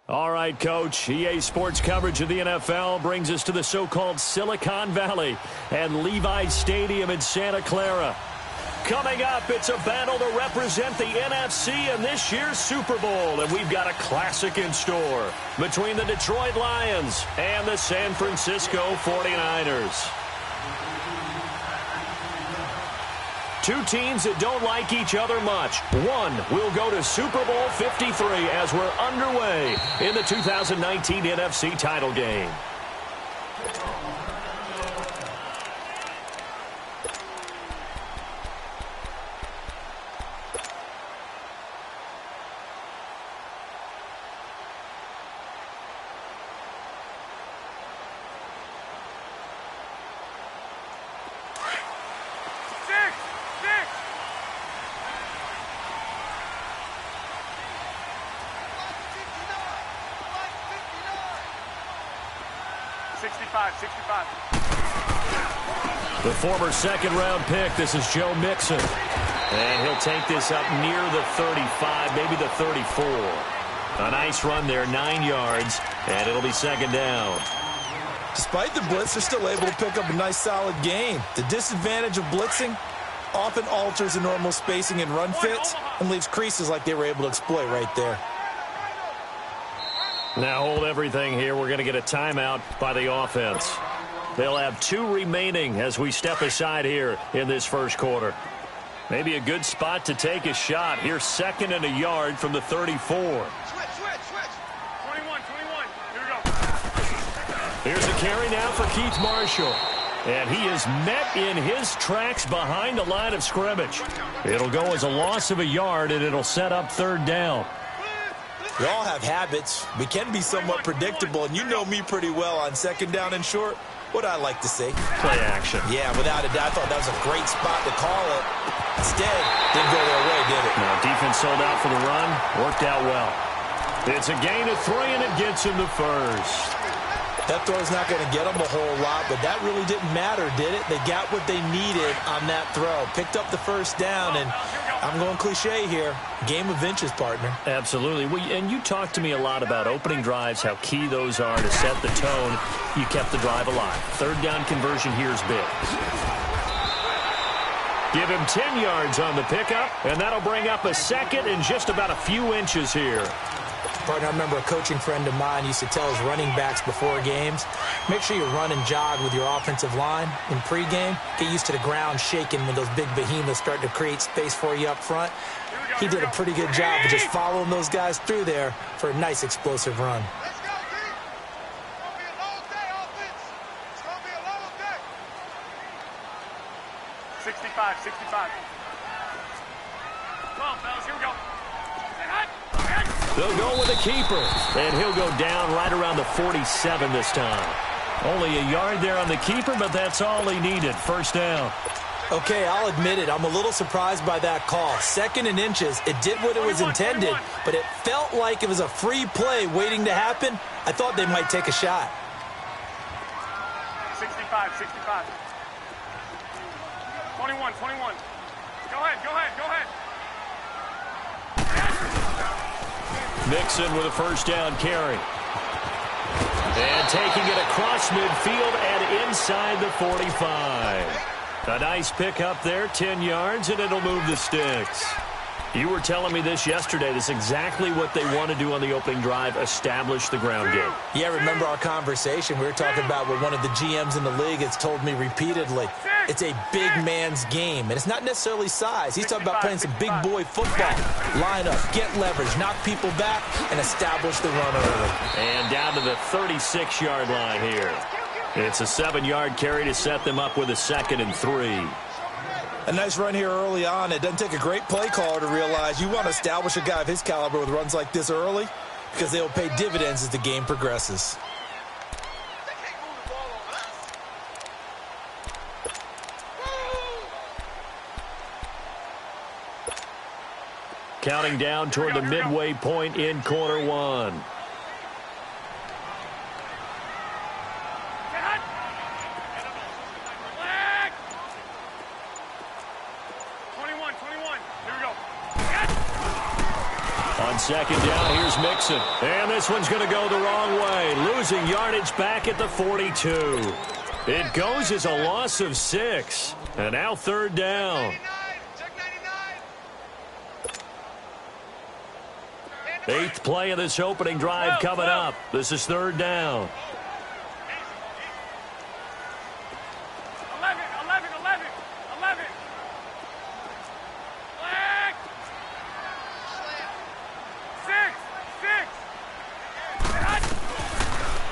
All right, Coach. EA Sports coverage of the NFL brings us to the so-called Silicon Valley and Levi's Stadium in Santa Clara. Coming up, it's a battle to represent the NFC in this year's Super Bowl, and we've got a classic in store between the Detroit Lions and the San Francisco 49ers. Two teams that don't like each other much. One will go to Super Bowl 53 as we're underway in the 2019 NFC title game. The former second-round pick, this is Joe Mixon. And he'll take this up near the 35, maybe the 34. A nice run there, 9 yards, and it'll be second down. Despite the blitz, they're still able to pick up a nice, solid gain. The disadvantage of blitzing often alters the normal spacing and run fits and leaves creases like they were able to exploit right there. Now hold everything here. We're going to get a timeout by the offense. They'll have 2 remaining as we step aside here in this first quarter. Maybe a good spot to take a shot. Here's second and a yard from the 34. Switch. 21. Here we go. Here's a carry now for Keith Marshall. And he is met in his tracks behind the line of scrimmage. It'll go as a loss of a yard, and it'll set up third down. We all have habits. We can be somewhat predictable, and you know me pretty well on second down and short. What I like to say? Play action. Yeah, without a doubt. I thought that was a great spot to call it. Instead, didn't go their way, did it? No, defense sold out for the run. Worked out well. It's a gain of 3, and it gets him the first. That throw's not going to get them a whole lot, but that really didn't matter, did it? They got what they needed on that throw. Picked up the first down, and I'm going cliche here. Game of inches, partner. Absolutely. And you talked to me a lot about opening drives, how key those are to set the tone. You kept the drive alive. Third down conversion here is big. Give him 10 yards on the pickup, and that'll bring up a second and just about a few inches here. Partner, I remember a coaching friend of mine used to tell his running backs before games, make sure you run and jog with your offensive line in pregame. Get used to the ground shaking when those big behemoths start to create space for you up front. He did a pretty good job of just following those guys through there for a nice explosive run. Let's go, D. It's going to be a long day, offense. It's going to be a long day. 65. Come on, fellas, here we go. They'll go with a keeper, and he'll go down right around the 47 this time. Only a yard there on the keeper, but that's all he needed. First down. Okay, I'll admit it. I'm a little surprised by that call. Second and inches. It did what it was intended, but it felt like it was a free play waiting to happen. I thought they might take a shot. 65. 21. Go ahead. Mixon with a first down carry. And taking it across midfield and inside the 45. A nice pick up there, 10 yards, and it'll move the sticks. You were telling me this yesterday. This is exactly what they want to do on the opening drive, establish the ground game. Yeah, remember our conversation? We were talking about what one of the GMs in the league has told me repeatedly. It's a big man's game, and it's not necessarily size. He's talking about playing some big boy football. Line up, get leverage, knock people back, and establish the run early. And down to the 36-yard line here. It's a 7-yard carry to set them up with a 2nd and 3. A nice run here early on. It doesn't take a great play caller to realize you want to establish a guy of his caliber with runs like this early because they will pay dividends as the game progresses. Counting down toward the midway point in quarter one. On second down, here's Mixon. And this one's going to go the wrong way. Losing yardage back at the 42. It goes as a loss of 6. And now third down. Eighth play of this opening drive coming up. This is third down. 11.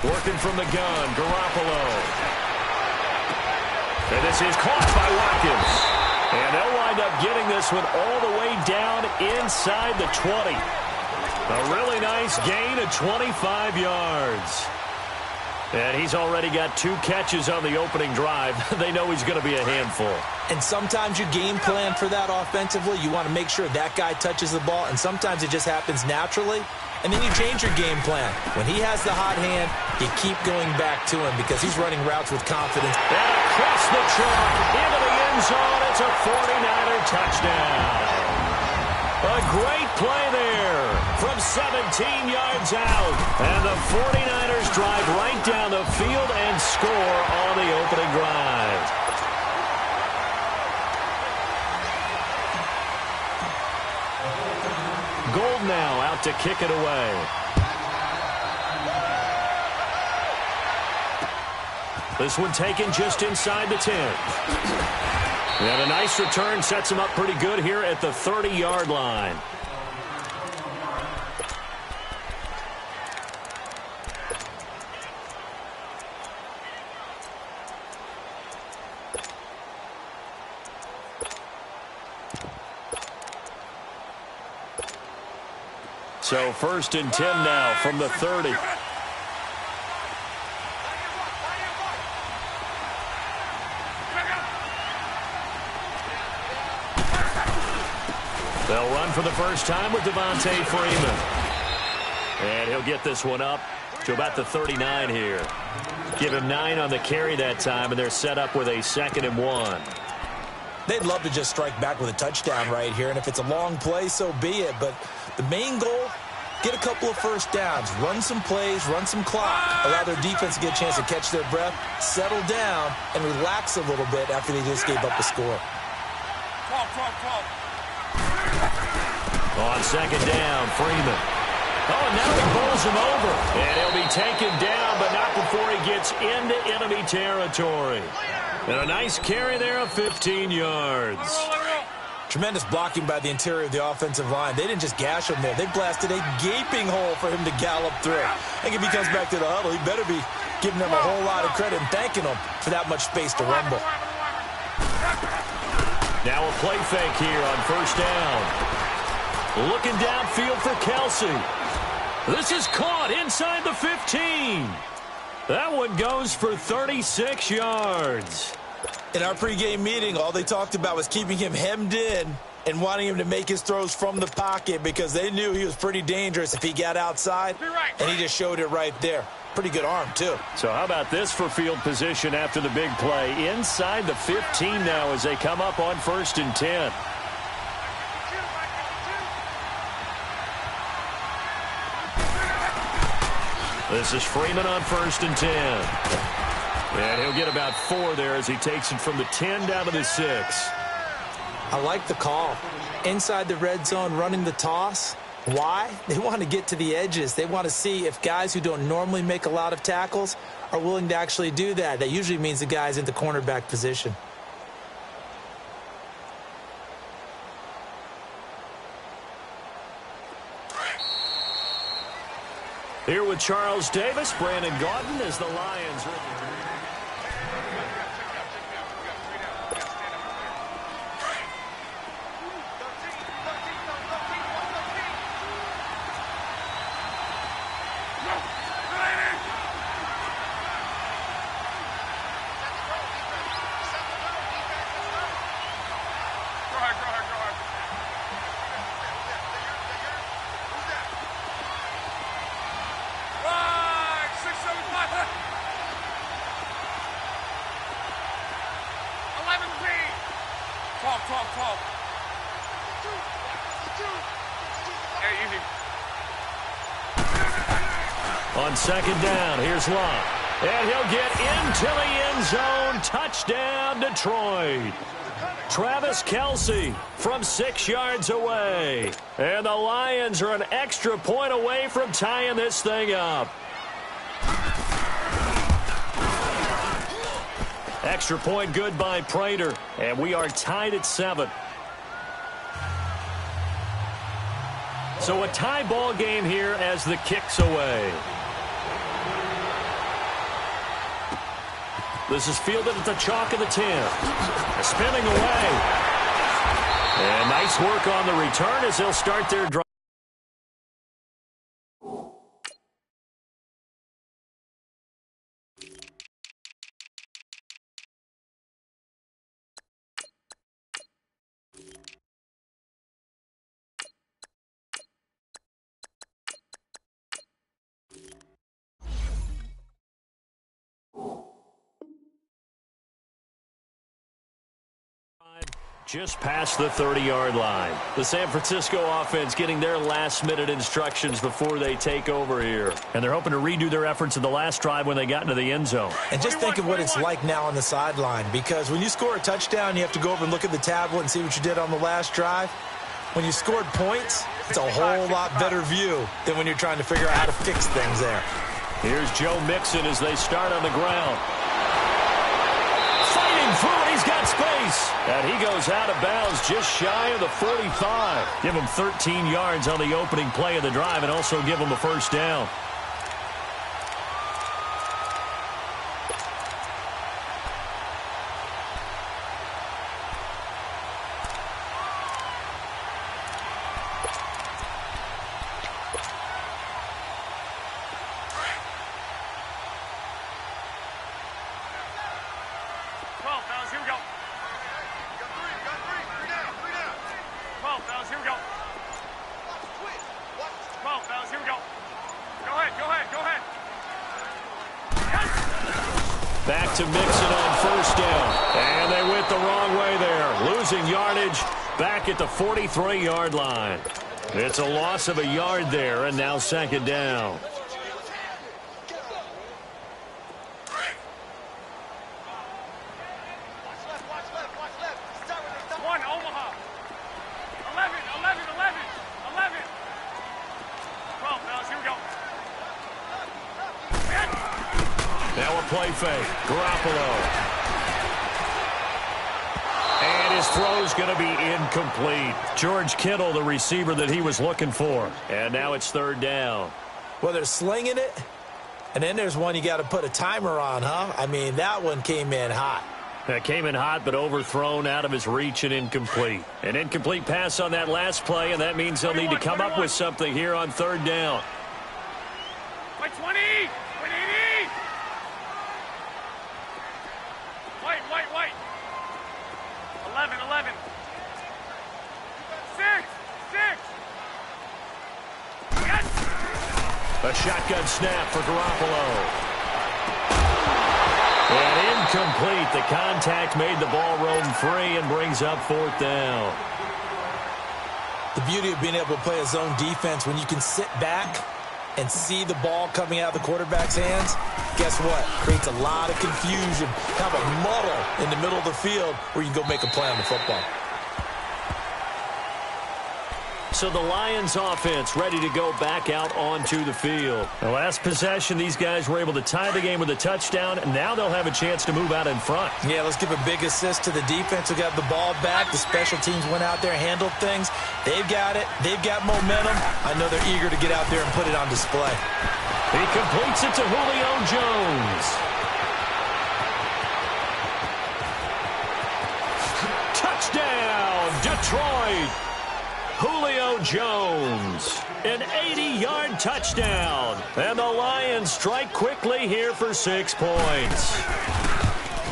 Working from the gun, Garoppolo. And this is caught by Watkins. And they'll wind up getting this one all the way down inside the 20. A really nice gain of 25 yards. And he's already got 2 catches on the opening drive. They know he's going to be a handful. And sometimes you game plan for that offensively. You want to make sure that guy touches the ball, and sometimes it just happens naturally. And then you change your game plan. When he has the hot hand, you keep going back to him because he's running routes with confidence. And across the chalk into the end zone. It's a 49er touchdown. A great play there from 17 yards out. And the 49ers drive right down the field and score on the opening drive. Gold now out to kick it away. This one taken just inside the 10. And a nice return sets him up pretty good here at the 30-yard line. So first and 10 now from the 30. They'll run for the first time with Devontae Freeman. And he'll get this one up to about the 39 here. Give him 9 on the carry that time, and they're set up with a 2nd and 1. They'd love to just strike back with a touchdown right here, and if it's a long play, so be it. But the main goal, get a couple of first downs, run some plays, run some clock, allow their defense to get a chance to catch their breath, settle down, and relax a little bit after they just gave up the score. 12. On second down, Freeman. Oh, and now he bowls him over. And he'll be taken down, but not before he gets into enemy territory. And a nice carry there of 15 yards. Tremendous blocking by the interior of the offensive line. They didn't just gash him there. They blasted a gaping hole for him to gallop through. I think if he comes back to the huddle, he better be giving them a whole lot of credit and thanking them for that much space to rumble. Now a play fake here on first down. Looking downfield for Kelsey. This is caught inside the 15. That one goes for 36 yards. In our pregame meeting, all they talked about was keeping him hemmed in and wanting him to make his throws from the pocket because they knew he was pretty dangerous if he got outside, and he just showed it right there. Pretty good arm, too. So how about this for field position after the big play? Inside the 15 now as they come up on first and 10. This is Freeman on first and 10. And he'll get about 4 there as he takes it from the 10 down to the 6. I like the call. Inside the red zone, running the toss. Why? They want to get to the edges. They want to see if guys who don't normally make a lot of tackles are willing to actually do that. That usually means the guy's in the cornerback position. Here with Charles Davis, Brandon Gaudin as the Lions. Hey, easy. On second down, here's Love. And he'll get into the end zone. Touchdown, Detroit. Travis Kelce from 6 yards away. And the Lions are an extra point away from tying this thing up. Extra point good by Prater. And we are tied at 7. So a tie ball game here as the kick's away. This is fielded at the chalk of the 10. Spinning away. And nice work on the return as they'll start their drive. Just past the 30-yard line. The San Francisco offense getting their last-minute instructions before they take over here. And they're hoping to redo their efforts in the last drive when they got into the end zone. And just think of what it's like now on the sideline, because when you score a touchdown, you have to go over and look at the tablet and see what you did on the last drive. When you scored points, it's a whole lot better view than when you're trying to figure out how to fix things there. Here's Joe Mixon as they start on the ground. Through it, he's got space. And he goes out of bounds just shy of the 45. Give him 13 yards on the opening play of the drive and also give him a first down. Back to Mixon on first down. And they went the wrong way there. Losing yardage back at the 43-yard line. It's a loss of a yard there, and now second down. Play fake. Garoppolo. And his throw's going to be incomplete. George Kittle, the receiver that he was looking for. And now it's third down. Well, they're slinging it. And then there's one you got to put a timer on, huh? I mean, that one came in hot. That came in hot, but overthrown, out of his reach, and incomplete. An incomplete pass on that last play, and that means they'll need to come up with something here on third down. By 20! White. 11. 6. Yes! A shotgun snap for Garoppolo. And incomplete. The contact made the ball roam free and brings up fourth down. The beauty of being able to play a zone defense when you can sit back and see the ball coming out of the quarterback's hands, guess what? Creates a lot of confusion. Have a muddle in the middle of the field where you can go make a play on the football. So the Lions offense ready to go back out onto the field. The last possession, these guys were able to tie the game with a touchdown, and now they'll have a chance to move out in front. Yeah, let's give a big assist to the defense who got the ball back. The special teams went out there, handled things. They've got it. They've got momentum. I know they're eager to get out there and put it on display. He completes it to Julio Jones. Touchdown, Detroit. Julio Jones, an 80-yard touchdown. And the Lions strike quickly here for 6 points.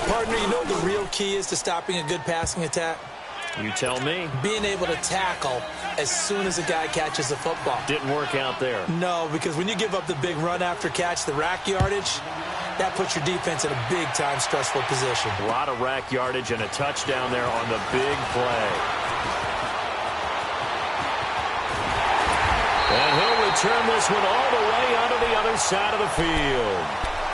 Partner, you know what the real key is to stopping a good passing attack? You tell me. Being able to tackle as soon as a guy catches the football. Didn't work out there. No, because when you give up the big run after catch, the rack yardage, that puts your defense in a big-time stressful position. A lot of rack yardage and a touchdown there on the big play. And he'll return this one all the way onto the other side of the field.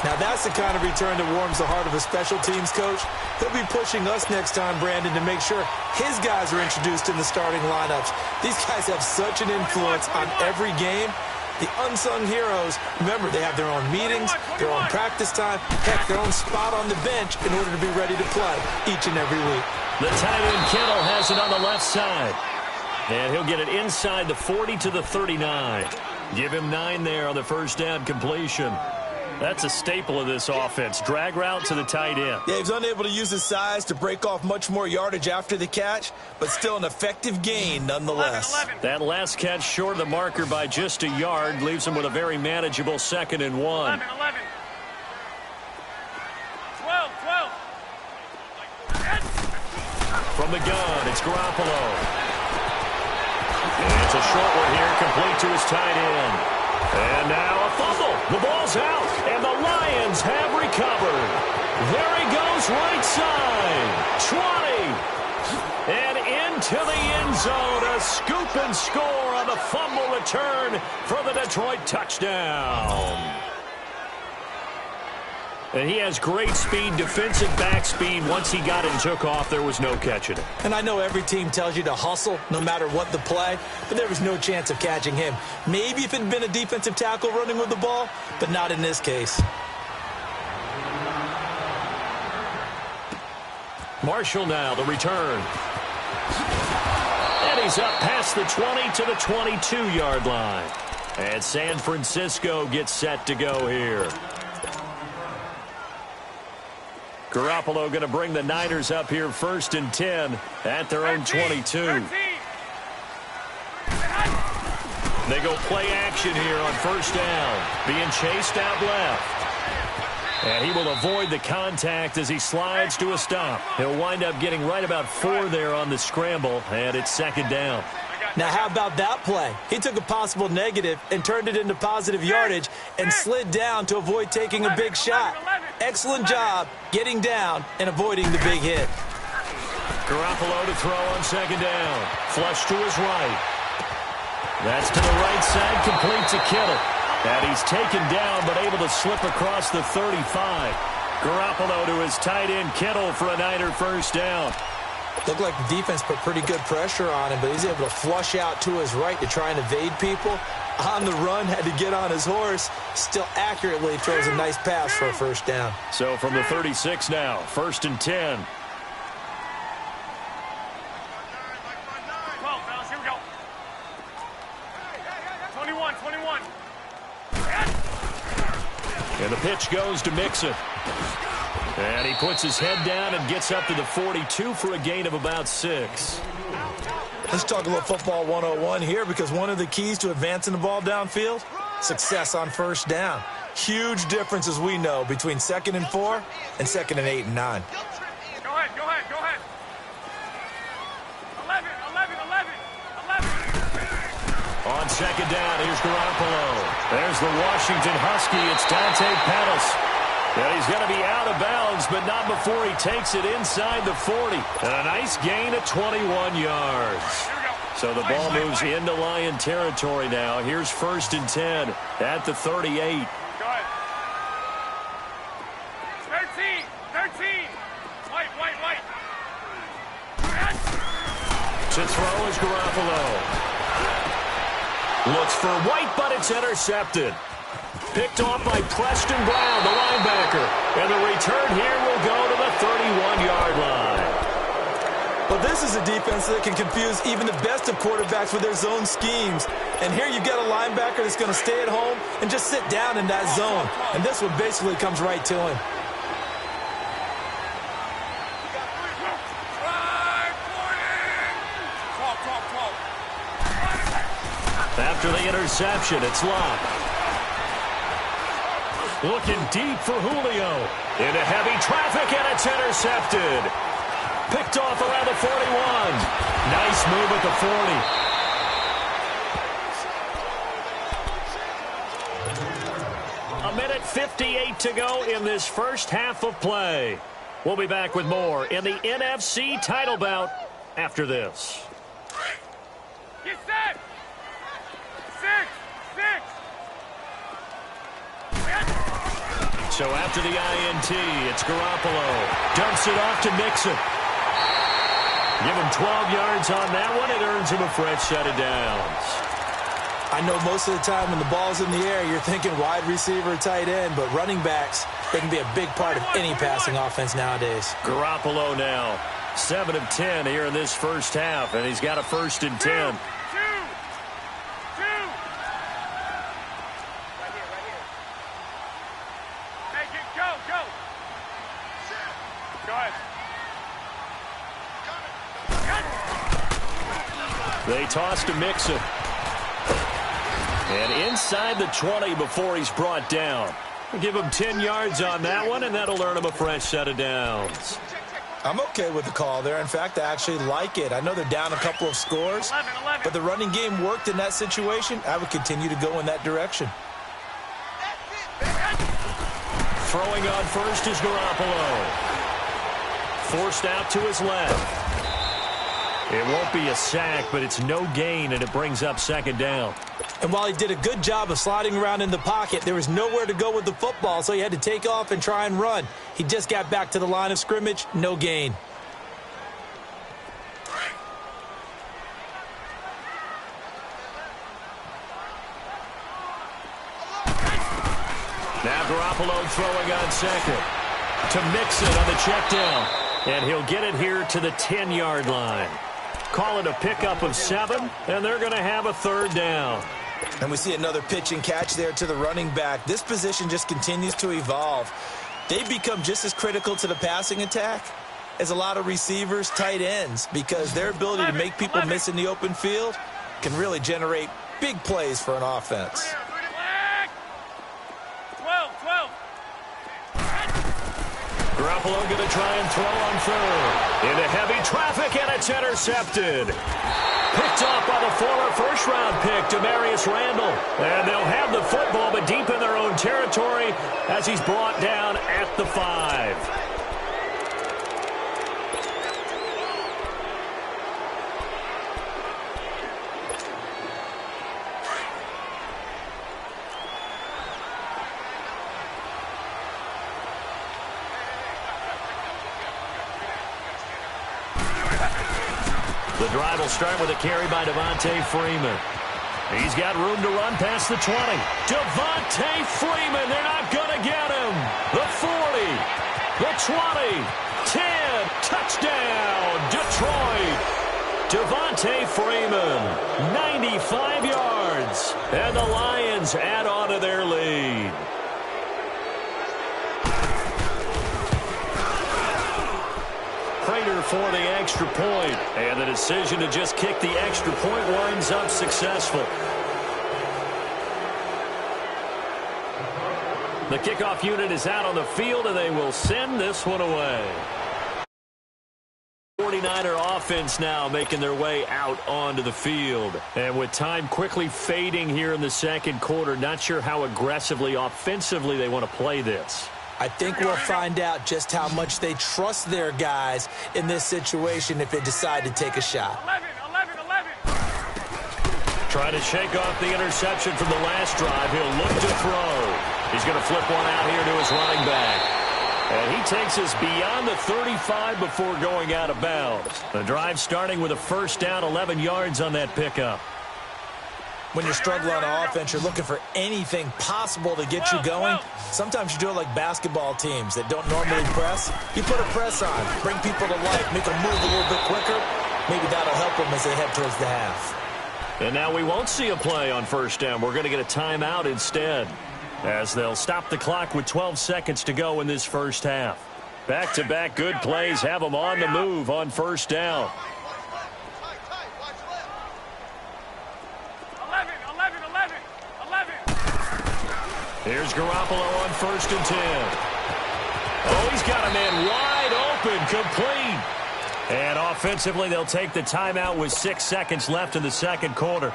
Now that's the kind of return that warms the heart of a special teams coach. He'll be pushing us next time, Brandon, to make sure his guys are introduced in the starting lineups. These guys have such an influence on every game. The unsung heroes, remember, they have their own meetings, their own practice time, heck, their own spot on the bench in order to be ready to play each and every week. The tight end Kittle has it on the left side. And he'll get it inside the 40 to the 39. Give him 9 there on the first down completion. That's a staple of this offense. Drag route to the tight end. Yeah, he's unable to use his size to break off much more yardage after the catch, but still an effective gain nonetheless. 11. That last catch short of the marker by just a yard leaves him with a very manageable 2nd and 1. 11. 12. From the gun, it's Garoppolo. And it's a short one here, complete to his tight end. And now a fumble. The ball's out, and the Lions have recovered. There he goes, right side. 20. And into the end zone. A scoop and score on the fumble return for the Detroit touchdown. And he has great speed, defensive back speed. Once he got it and took off, there was no catching it. And I know every team tells you to hustle no matter what the play, but there was no chance of catching him. Maybe if it had been a defensive tackle running with the ball, but not in this case. Marshall now, the return. And he's up past the 20 to the 22-yard line. And San Francisco gets set to go here. Garoppolo going to bring the Niners up here 1st and 10 at their own 22. 13. They go play action here on 1st down. Being chased out left. And he will avoid the contact as he slides to a stop. He'll wind up getting right about 4 there on the scramble, and it's 2nd down. Now, how about that play? He took a possible negative and turned it into positive yardage and slid down to avoid taking a big shot. Excellent job getting down and avoiding the big hit. Garoppolo to throw on 2nd down. Flush to his right. That's to the right side, complete to Kittle. And he's taken down but able to slip across the 35. Garoppolo to his tight end Kittle for a Niner 1st down. Looked like the defense put pretty good pressure on him, but he's able to flush out to his right to try and evade people. On the run, had to get on his horse. Still accurately throws a nice pass for a 1st down. So from the 36 now, 1st and 10. 12, fellas, here we go. 21. And the pitch goes to Mixon. And he puts his head down and gets up to the 42 for a gain of about 6. Let's talk a little football 101 here, because one of the keys to advancing the ball downfield, success on 1st down. Huge difference, as we know, between 2nd and 4 and 2nd and 8 and 9. Go ahead. 11. On 2nd down, here's Garoppolo. There's the Washington Husky. It's Dante Pettis. And he's going to be out of bounds, but not before he takes it inside the 40. And a nice gain of 21 yards. So the ball moves into Lion territory now. Here's 1st and 10 at the 38. Go ahead. 13. White. To throw is Garoppolo. Looks for White, but it's intercepted. Picked off by Preston Brown, the linebacker. And the return here will go to the 31-yard line. Well, this is a defense that can confuse even the best of quarterbacks with their zone schemes. And here you've got a linebacker that's going to stay at home and just sit down in that zone. And this one basically comes right to him. After the interception, it's Locke. Looking deep for Julio. Into heavy traffic, and it's intercepted. Picked off around the 41. Nice move at the 40. A minute 58 to go in this first half of play. We'll be back with more in the NFC title bout after this. Get set. 6. So after the INT, it's Garoppolo. Dumps it off to Mixon. Give him 12 yards on that one. It earns him a fresh set of downs. I know most of the time when the ball's in the air, you're thinking wide receiver, tight end, but running backs, they can be a big part of any passing offense nowadays. Garoppolo now, 7 of 10 here in this first half, and he's got a 1st and 10. They toss to Mixon. And inside the 20 before he's brought down. Give him 10 yards on that one, and that'll earn him a fresh set of downs. I'm okay with the call there. In fact, I actually like it. I know they're down a couple of scores, but the running game worked in that situation. I would continue to go in that direction. Throwing on first is Garoppolo. Forced out to his left. It won't be a sack, but it's no gain, and it brings up 2nd down. And while he did a good job of sliding around in the pocket, there was nowhere to go with the football, so he had to take off and try and run. He just got back to the line of scrimmage, no gain. Now Garoppolo throwing on 2nd. To Mixon on the check down. And he'll get it here to the 10-yard line. Call it a pickup of 7, and they're going to have a 3rd down. And we see another pitch and catch there to the running back. This position just continues to evolve. They've become just as critical to the passing attack as a lot of receivers, tight ends, because their ability to make people miss in the open field can really generate big plays for an offense. Garoppolo going to try and throw on 3rd. Into heavy traffic, and it's intercepted. Picked off by the former first-round pick, Demarius Randall. And they'll have the football, but deep in their own territory as he's brought down at the 5. The drive will start with a carry by Devontae Freeman. He's got room to run past the 20. Devontae Freeman, they're not going to get him. The 40, the 20, 10, touchdown, Detroit. Devontae Freeman, 95 yards, and the Lions add on to their lead. Prater for the extra point, and the decision to just kick the extra point winds up successful. The kickoff unit is out on the field, and they will send this one away. 49er offense now making their way out onto the field. And with time quickly fading here in the 2nd quarter, not sure how aggressively, offensively they want to play this. I think we'll find out just how much they trust their guys in this situation if they decide to take a shot. 11. Trying to shake off the interception from the last drive. He'll look to throw. He's going to flip one out here to his running back. And he takes us beyond the 35 before going out of bounds. The drive starting with a 1st down, 11 yards on that pickup. When you're struggling on offense, you're looking for anything possible to get you going. Sometimes you do it like basketball teams that don't normally press. You put a press on, bring people to life, make them move a little bit quicker. Maybe that'll help them as they head towards the half. And now we won't see a play on 1st down. We're going to get a timeout instead, as they'll stop the clock with 12 seconds to go in this first half. Back-to-back good plays have them on the move on 1st down. 11. Here's Garoppolo on 1st and 10. Oh, he's got a man wide open, complete. And offensively, they'll take the timeout with 6 seconds left in the 2nd quarter.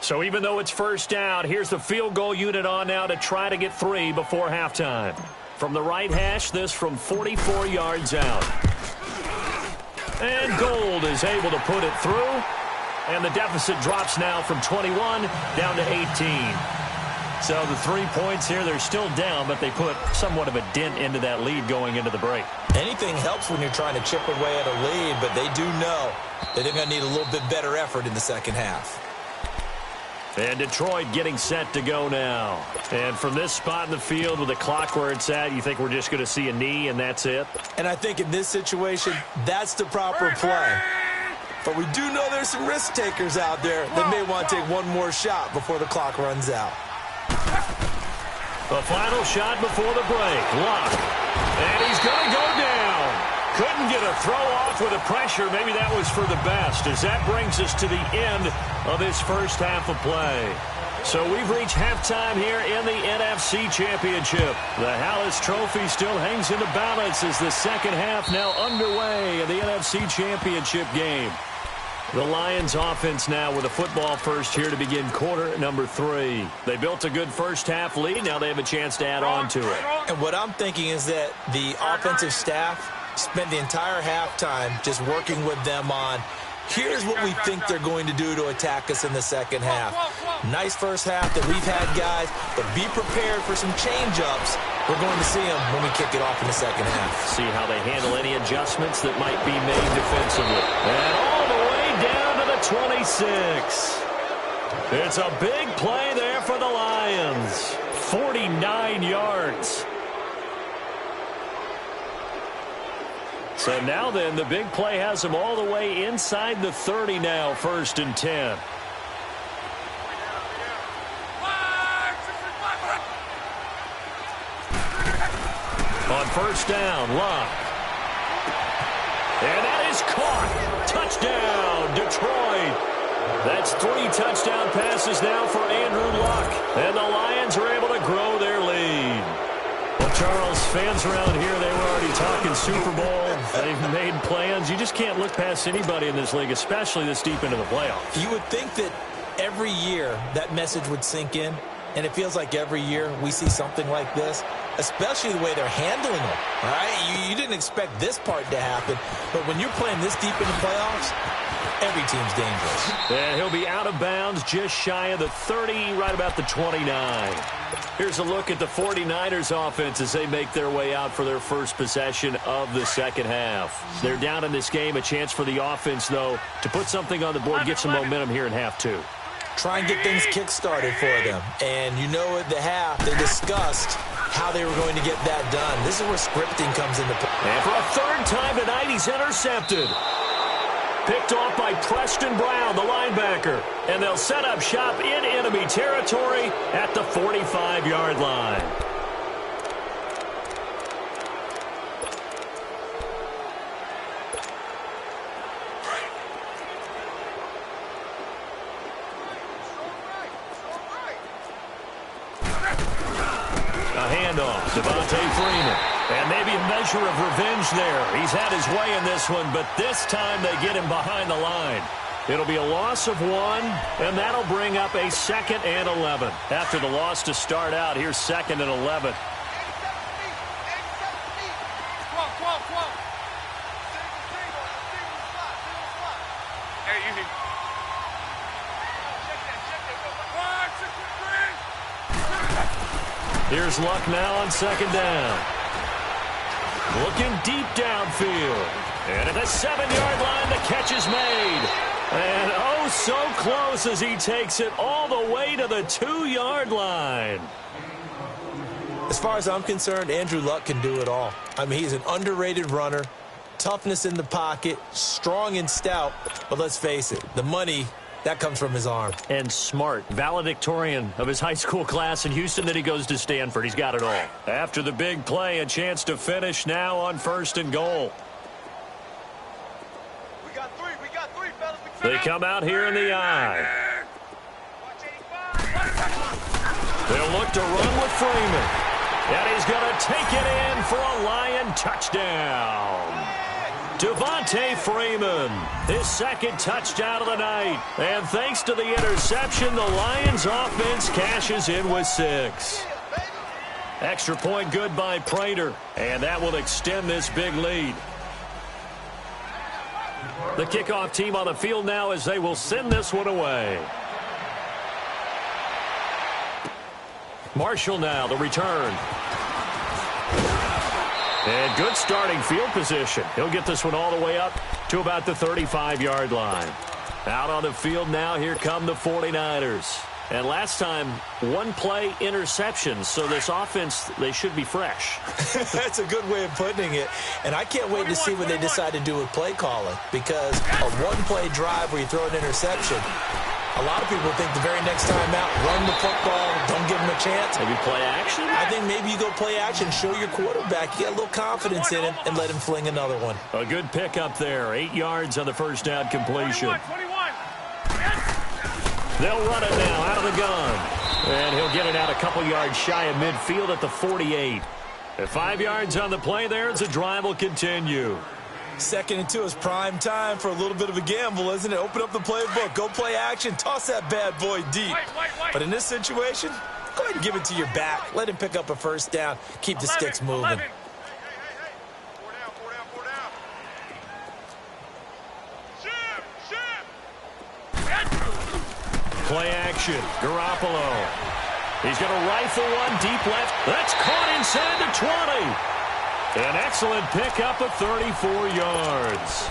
So even though it's 1st down, here's the field goal unit on now to try to get 3 before halftime. From the right hash, this from 44 yards out. And Gold is able to put it through. And the deficit drops now from 21 down to 18. So the 3 points here, they're still down, but they put somewhat of a dent into that lead going into the break. Anything helps when you're trying to chip away at a lead, but they do know that they're going to need a little bit better effort in the second half. And Detroit getting set to go now. And from this spot in the field with the clock where it's at, you think we're just going to see a knee and that's it? And I think in this situation, that's the proper play. But we do know there's some risk takers out there that may want to take one more shot before the clock runs out. The final shot before the break. Luck. And he's going to go down. Couldn't get a throw off with the pressure. Maybe that was for the best, as that brings us to the end of this first half of play. So we've reached halftime here in the NFC Championship. The Hallis Trophy still hangs in the balance as the second half now underway in the NFC Championship game. The Lions offense now with a football first here to begin quarter number 3. They built a good first half lead. Now they have a chance to add on to it. And what I'm thinking is that the offensive staff spent the entire halftime just working with them on, here's what we think they're going to do to attack us in the second half. Nice first half that we've had, guys, but be prepared for some change-ups. We're going to see them when we kick it off in the second half. See how they handle any adjustments that might be made defensively. And all the way down to the 26. It's a big play there for the Lions. 49 yards. So now then, the big play has them all the way inside the 30 now, 1st and 10. On first down, Luck. And that is caught. Touchdown, Detroit. That's 3 touchdown passes now for Andrew Luck. And the Lions are able to grow their lead. Well, Charles, fans around here, they were already talking Super Bowl. They've made plans. You just can't look past anybody in this league, especially this deep into the playoffs. You would think that every year that message would sink in, and it feels like every year we see something like this, especially the way they're handling them. All right? You didn't expect this part to happen, but when you're playing this deep in the playoffs, every team's dangerous. And he'll be out of bounds just shy of the 30, right about the 29. Here's a look at the 49ers offense as they make their way out for their first possession of the second half. They're down in this game. A chance for the offense, though, to put something on the board, get some momentum here in half 2. Try and get things kick-started for them. And you know at the half, they discussed how they were going to get that done. This is where scripting comes into play. And for a third time tonight, he's intercepted. Picked off by Preston Brown, the linebacker. And they'll set up shop in enemy territory at the 45-yard line. A handoff, Devontae Freeman. And maybe a measure of revenge there. He's had his way in this one, but this time they get him behind the line. It'll be a loss of 1, and that'll bring up a 2nd and 11. After the loss to start out, here's 2nd and 11. Here's Luck now on 2nd down. Looking deep downfield. And at the 7-yard line, the catch is made. And oh, so close as he takes it all the way to the 2-yard line. As far as I'm concerned, Andrew Luck can do it all. I mean, he's an underrated runner. Toughness in the pocket, strong and stout. But let's face it, the money, that comes from his arm. And smart, valedictorian of his high school class in Houston. Then he goes to Stanford. He's got it all. After the big play, a chance to finish now on 1st and goal. We got three, fellas. They come out here in the eye. They'll look to run with Freeman. And he's going to take it in for a Lion touchdown. Devontae Freeman, his 2nd touchdown of the night. And thanks to the interception, the Lions offense cashes in with 6. Extra point good by Prater. And that will extend this big lead. The kickoff team on the field now as they will send this one away. Marshall now, the return. And good starting field position. He'll get this one all the way up to about the 35-yard line. Out on the field now, here come the 49ers. And last time, one-play interceptions, so this offense, they should be fresh. That's a good way of putting it. And I can't wait to see what they decide to do with play calling, because a one-play drive where you throw an interception, a lot of people think the very next time out, run the football, don't give them a chance. Maybe play action? I think maybe you go play action, show your quarterback, you get a little confidence in him, and let him fling another one. A good pickup there, 8 yards on the first down completion. 21. They'll run it now out of the gun. And he'll get it out a couple yards shy of midfield at the 48. At 5 yards on the play there as the drive will continue. 2nd and 2 is prime time for a little bit of a gamble, isn't it? Open up the playbook, go play action, toss that bad boy deep. But in this situation, go ahead and give it to your back. Let him pick up a first down. Keep the sticks moving. Four down. Play action. Garoppolo. He's going to rifle one deep left. That's caught inside the 20. An excellent pickup of 34 yards.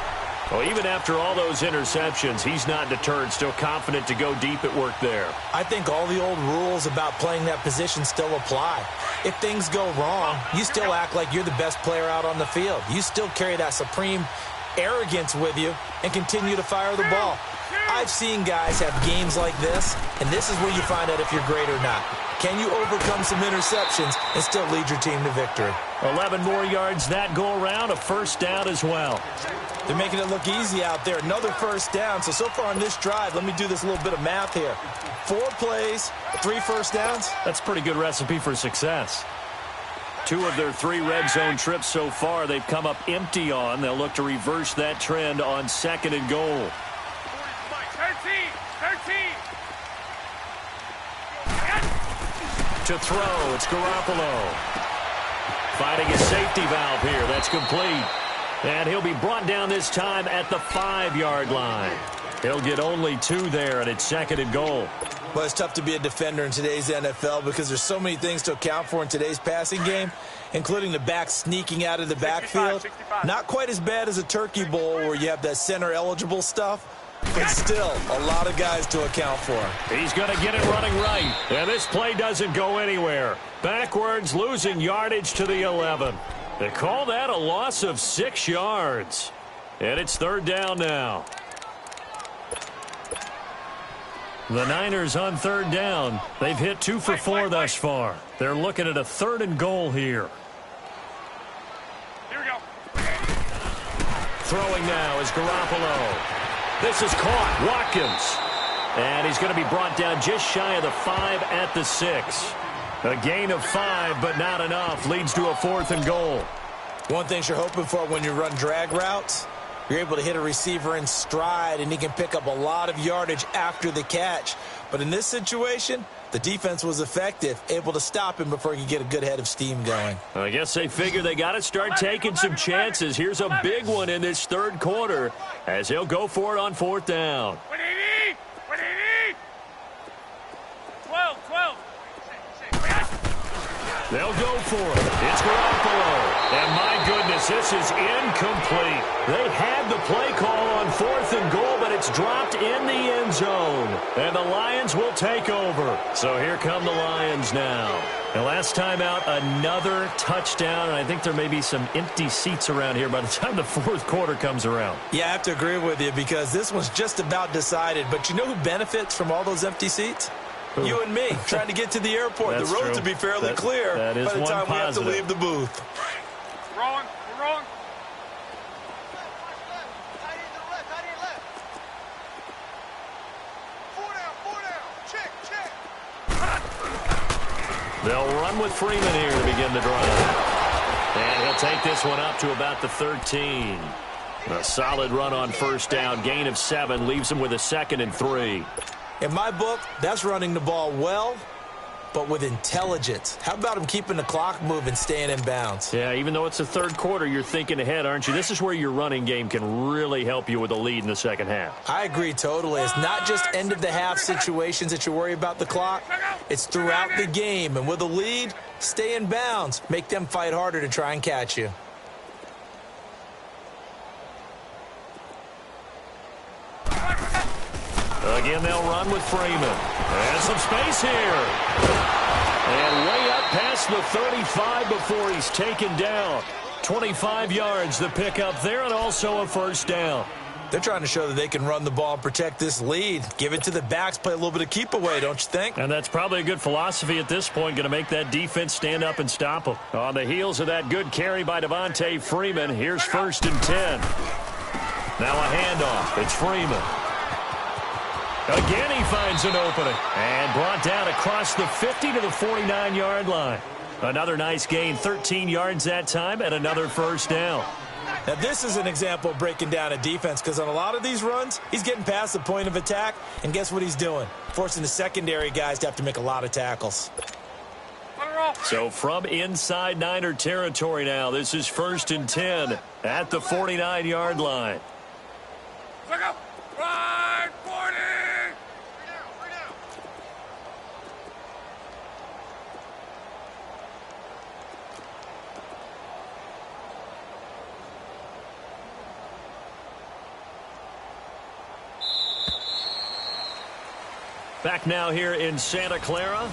Well, even after all those interceptions, he's not deterred, still confident to go deep at work there. I think all the old rules about playing that position still apply. If things go wrong, you still act like you're the best player out on the field. You still carry that supreme arrogance with you and continue to fire the ball. I've seen guys have games like this, and this is where you find out if you're great or not. Can you overcome some interceptions and still lead your team to victory? 11 more yards that go around, a first down as well. They're making it look easy out there. Another first down. So far on this drive, let me do this little bit of math here. 4 plays, 3 first downs. That's a pretty good recipe for success. 2 of their 3 red zone trips so far they've come up empty on. They'll look to reverse that trend on 2nd and goal. 13. To throw, it's Garoppolo. Finding a safety valve here. That's complete. And he'll be brought down this time at the 5-yard line. He'll get only 2 there, and it's 2nd and goal. Well, it's tough to be a defender in today's NFL because there's so many things to account for in today's passing game, including the back sneaking out of the backfield. 65. Not quite as bad as a turkey bowl where you have that center-eligible stuff, but still a lot of guys to account for. He's going to get it running right. And this play doesn't go anywhere. Backwards, losing yardage to the 11. They call that a loss of 6 yards. And it's 3rd down now. The Niners on 3rd down. They've hit 2 for 4 thus far. They're looking at a 3rd and goal here. Here we go. Throwing now is Garoppolo. This is caught. Watkins. And he's going to be brought down just shy of the 5 at the 6. A gain of 5, but not enough. Leads to a 4th and goal. One thing you're hoping for when you run drag routes, you're able to hit a receiver in stride, and he can pick up a lot of yardage after the catch. But in this situation, the defense was effective, able to stop him before he could get a good head of steam going. I guess they figure they got to start taking some chances. Here's a big one in this 3rd quarter as he'll go for it on 4th down. 12. They'll go for it. It's Garoppolo. And my goodness, this is incomplete. They had the play call on 4th and goal, but it's dropped in the end zone. And the Lions will take over. So here come the Lions now. And last time out, another touchdown. And I think there may be some empty seats around here by the time the 4th quarter comes around. Yeah, I have to agree with you because this one's just about decided. But you know who benefits from all those empty seats? You and me, trying to get to the airport. The roads will be fairly clear by the time we have to leave the booth. We're wrong. Four down. Check. They'll run with Freeman here to begin the drive. And he'll take this one up to about the 13. A solid run on 1st down. Gain of 7 leaves him with a 2nd and 3. In my book, that's running the ball well but with intelligence. How about him keeping the clock moving, staying in bounds? Yeah, even though it's the third quarter, you're thinking ahead, aren't you? This is where your running game can really help you with a lead in the second half. I agree totally. It's not just end-of-the-half situations that you worry about the clock. It's throughout the game. And with a lead, stay in bounds. Make them fight harder to try and catch you. Again, they'll run with Freeman. And some space here. And way up past the 35 before he's taken down. 25 yards the pickup there, and also a first down. They're trying to show that they can run the ball and protect this lead. Give it to the backs, play a little bit of keep away, don't you think? And that's probably a good philosophy at this point, going to make that defense stand up and stop them. On the heels of that good carry by Devontae Freeman, here's 1st and 10. Now a handoff. It's Freeman. Again, he finds an opening. And brought down across the 50 to the 49-yard line. Another nice gain, 13 yards that time, and another first down. Now, this is an example of breaking down a defense, because on a lot of these runs, he's getting past the point of attack, and guess what he's doing? Forcing the secondary guys to have to make a lot of tackles. So from inside Niner territory now, this is 1st and 10 at the 49-yard line. Right, 40! Three down. Back now here in Santa Clara.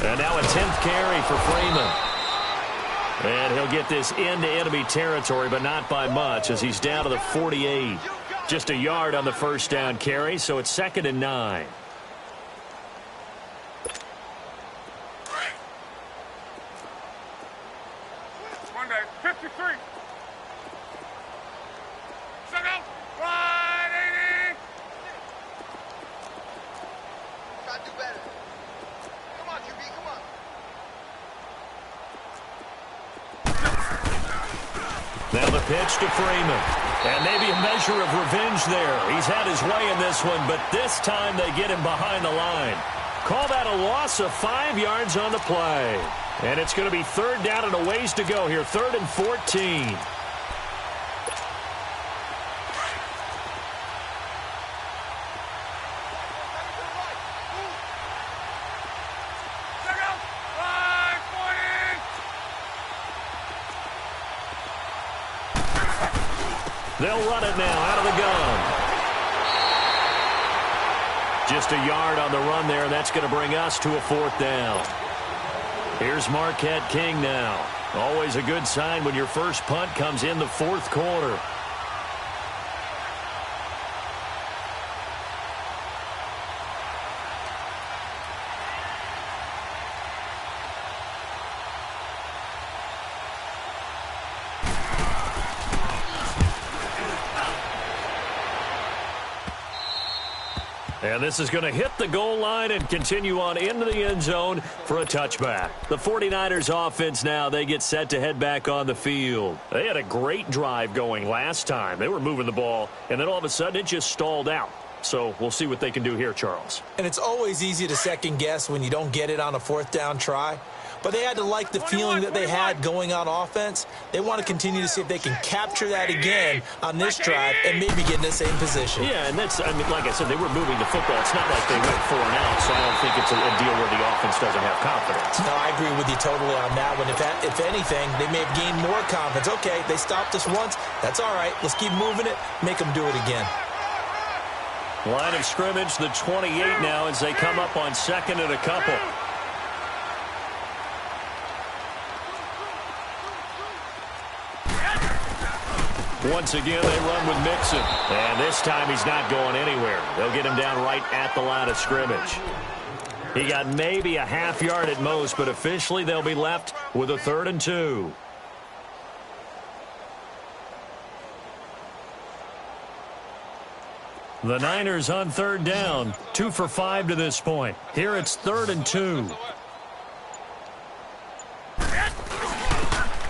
And now a 10th carry for Freeman. And he'll get this into enemy territory, but not by much, as he's down to the 48. Just a yard on the first down carry, so it's 2nd and 9. Monday, 53. Second, right, 80. Gotta do better. Come on, QB, come on. Now the pitch to Freeman. And maybe a measure of revenge there. He's had his way in this one, but this time they get him behind the line. Call that a loss of 5 yards on the play. And it's going to be 3rd down and a ways to go here. 3rd and 14. They'll run it now out of the gun. Just a yard on the run there, and that's going to bring us to a 4th down. Here's Marquette King now. Always a good sign when your first punt comes in the 4th quarter. And this is going to hit the goal line and continue on into the end zone for a touchback. The 49ers offense now, they get set to head back on the field. They had a great drive going last time. They were moving the ball, and then all of a sudden it just stalled out. So we'll see what they can do here, Charles. And it's always easy to second guess when you don't get it on a 4th down try. But they had to like the feeling that they had going on offense. They want to continue to see if they can capture that again on this drive and maybe get in the same position. Yeah, and that's, I mean, like I said, they were moving the football. It's not like they went 4 and out, so I don't think it's a deal where the offense doesn't have confidence. No, I agree with you totally on that one. If anything, they may have gained more confidence. Okay, they stopped us once. That's all right. Let's keep moving it. Make them do it again. Line of scrimmage, the 28 now as they come up on 2nd and a couple. Once again, they run with Mixon. And this time he's not going anywhere. They'll get him down right at the line of scrimmage. He got maybe a half yard at most, but officially they'll be left with a 3rd and 2. The Niners on third down, 2 for 5 to this point. Here it's 3rd and 2.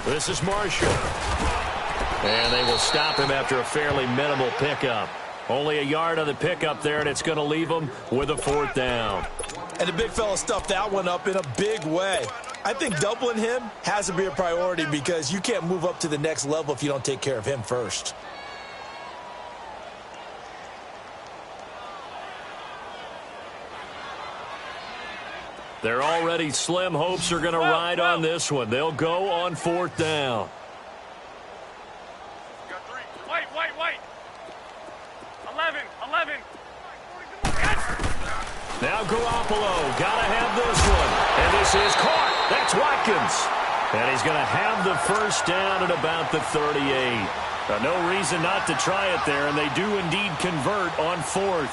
This is Marshall. And they will stop him after a fairly minimal pickup. Only a yard on the pickup there, and it's going to leave him with a 4th down. And the big fella stuffed that one up in a big way. I think doubling him has to be a priority because you can't move up to the next level if you don't take care of him first. Their already slim hopes are going to ride on this one. They'll go on 4th down. Got 3. Wait. 11. Now Garoppolo, gotta have this one. And this is caught. That's Watkins. And he's going to have the 1st down at about the 38. No reason not to try it there, and they do indeed convert on 4th.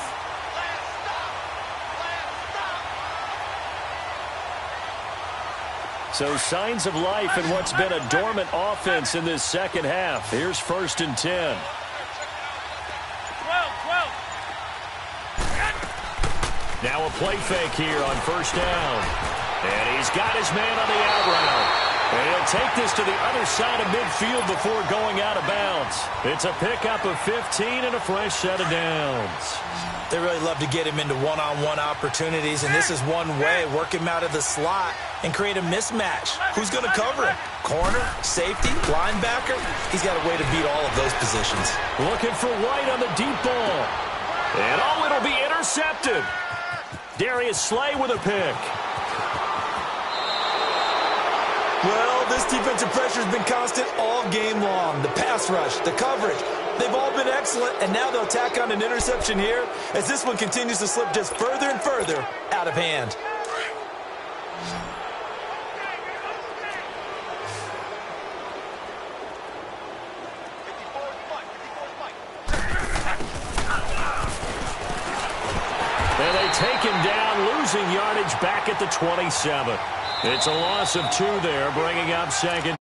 So signs of life in what's been a dormant offense in this second half. Here's 1st and 10. 12. Now a play fake here on 1st down. And he's got his man on the out route. And he'll take this to the other side of midfield before going out of bounds. It's a pickup of 15 and a fresh set of downs. They really love to get him into one-on-one opportunities, and this is one way. Work him out of the slot and create a mismatch. Who's going to cover him? Corner, safety, linebacker? He's got a way to beat all of those positions. Looking for White on the deep ball. And it'll be intercepted. Darius Slay with a pick. Well, this defensive pressure has been constant all game long. The pass rush, the coverage, they've all been excellent, and now they'll tack on an interception here as this one continues to slip just further and further out of hand. And they take him down, losing yardage back at the 27. It's a loss of 2 there, bringing up 2nd.